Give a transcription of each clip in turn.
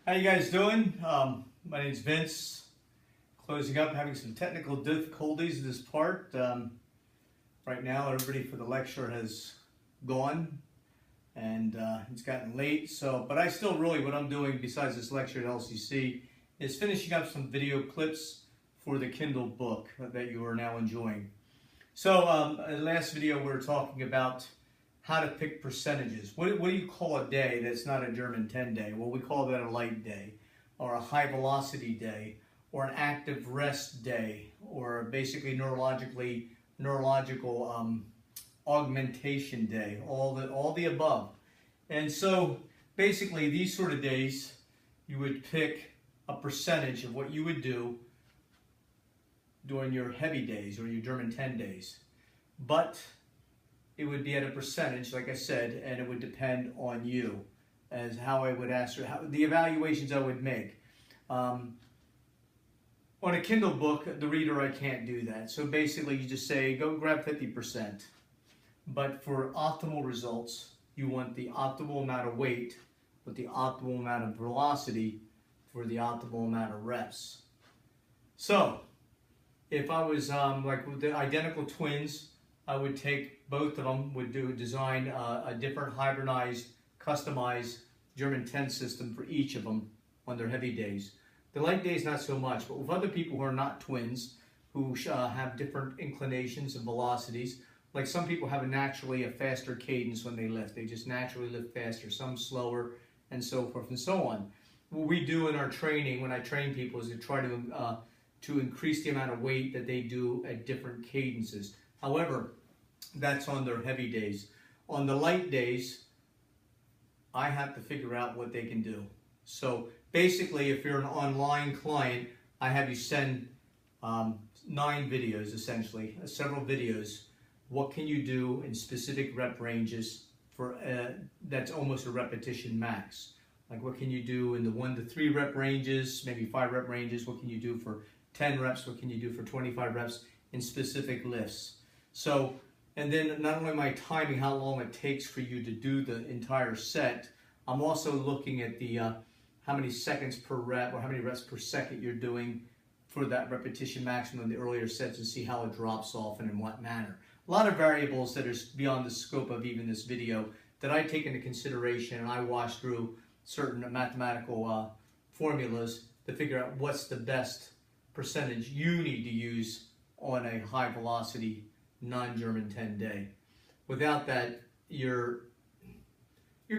How you guys doing? My name's Vince. Closing up, having some technical difficulties in this part. Right now, everybody for the lecture has gone, and it's gotten late. But I still what I'm doing besides this lecture at LCC is finishing up some video clips for the Kindle book that you are now enjoying. So, in the last video, we were talking about how to pick percentages. What do you call a day that's not a German 10 day? Well, we call that a light day, or a high velocity day, or an active rest day, or basically neurological augmentation day, all the above. And so basically these sort of days, you would pick a percentage of what you would do during your heavy days or your German 10 days. But it would be at a percentage, like I said, and it would depend on you as how I would answer, the evaluations I would make. On a Kindle book, the reader, I can't do that. So basically you just say, go grab 50%. But for optimal results, you want the optimal amount of weight with the optimal amount of velocity for the optimal amount of reps. So if I was like with the identical twins, I would take both of them, would design a different hybridized, customized German 10 system for each of them on their heavy days. The light days, not so much, but with other people who are not twins, who have different inclinations and velocities, like some people have naturally a faster cadence when they lift. They just naturally lift faster, some slower, and so forth and so on. What we do in our training, when I train people, is to try to increase the amount of weight that they do at different cadences. However, that's on their heavy days. On the light days, I have to figure out what they can do. So basically, if you're an online client, I have you send 9 videos, essentially, several videos. What can you do in specific rep ranges for that's almost a repetition max? Like what can you do in the 1 to 3 rep ranges, maybe 5 rep ranges? What can you do for 10 reps? What can you do for 25 reps in specific lifts? So, and then not only my timing, how long it takes for you to do the entire set, I'm also looking at the how many seconds per rep or how many reps per second you're doing for that repetition maximum in the earlier sets and see how it drops off and in what manner. A lot of variables that are beyond the scope of even this video that I take into consideration, and I wash through certain mathematical formulas to figure out what's the best percentage you need to use on a high velocity non-German 10 day. Without that, you're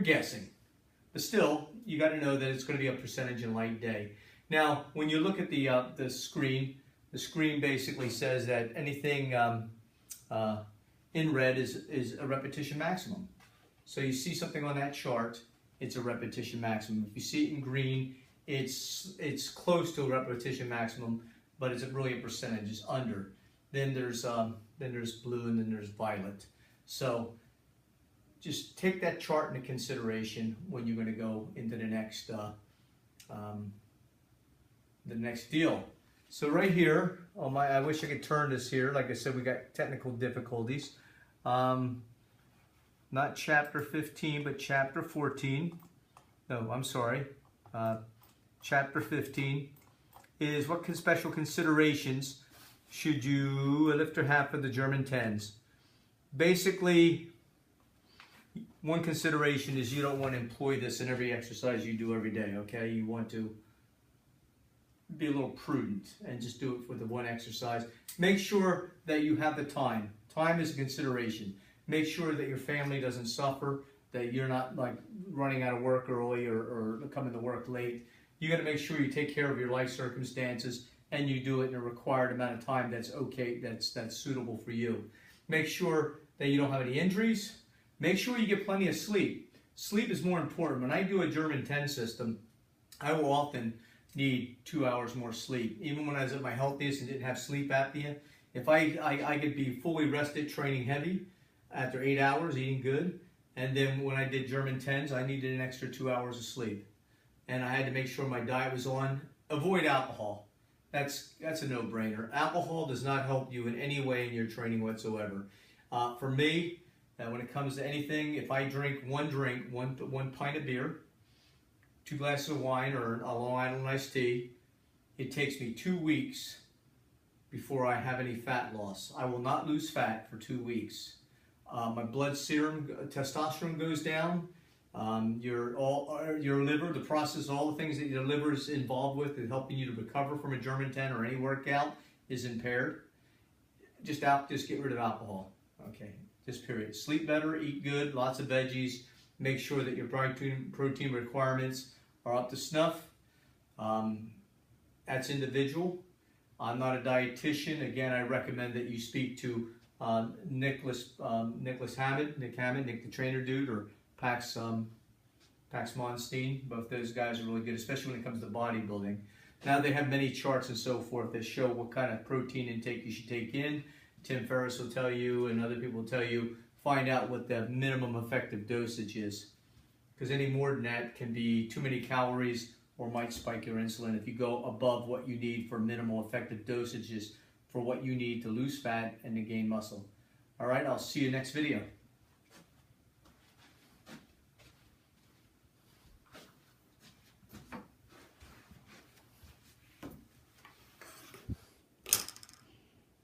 guessing. But still, you got to know that it's going to be a percentage in light day. Now, when you look at the screen basically says that anything in red is a repetition maximum. So you see something on that chart, it's a repetition maximum. If you see it in green, it's close to a repetition maximum, but it's really a percentage. It's under. Then there's blue, and then there's violet. So just take that chart into consideration when you're going to go into the next deal. So right here, I wish I could turn this here. Like I said, we got technical difficulties. Not chapter 15, but chapter 14. No, I'm sorry. Chapter 15 is what special considerations should you lift or have for the German 10s. Basically, one consideration is you don't want to employ this in every exercise you do every day, okay? You want to be a little prudent and just do it for the one exercise. Make sure that you have the time. Time is a consideration. Make sure that your family doesn't suffer, that you're not like running out of work early or coming to work late. You got to make sure you take care of your life circumstances and you do it in a required amount of time that's okay, that's suitable for you. Make sure that you don't have any injuries. Make sure you get plenty of sleep. Sleep is more important. When I do a German 10 system, I will often need 2 hours more sleep. Even when I was at my healthiest and didn't have sleep apnea, if I could be fully rested, training heavy after 8 hours, eating good, and then when I did German 10s, I needed an extra 2 hours of sleep. And I had to make sure my diet was on. Avoid alcohol. That's a no-brainer. Alcohol does not help you in any way in your training whatsoever. For me, when it comes to anything, if I drink one pint of beer, 2 glasses of wine or a Long Island iced tea, it takes me 2 weeks before I have any fat loss. I will not lose fat for 2 weeks. My blood serum, testosterone goes down. Your liver, the process, all the things that your liver is involved with in helping you to recover from a German 10 or any workout is impaired. Just get rid of alcohol. Okay, just period. Sleep better, eat good, lots of veggies. Make sure that your protein requirements are up to snuff. That's individual. I'm not a dietitian. Again, I recommend that you speak to Nick Hammond, Nick the trainer dude, or Pax Monstein. Both those guys are really good, especially when it comes to bodybuilding. Now they have many charts and so forth that show what kind of protein intake you should take in. Tim Ferriss will tell you, and other people will tell you, find out what the minimum effective dosage is. Because any more than that can be too many calories or might spike your insulin if you go above what you need for minimal effective dosages for what you need to lose fat and to gain muscle. All right, I'll see you next video.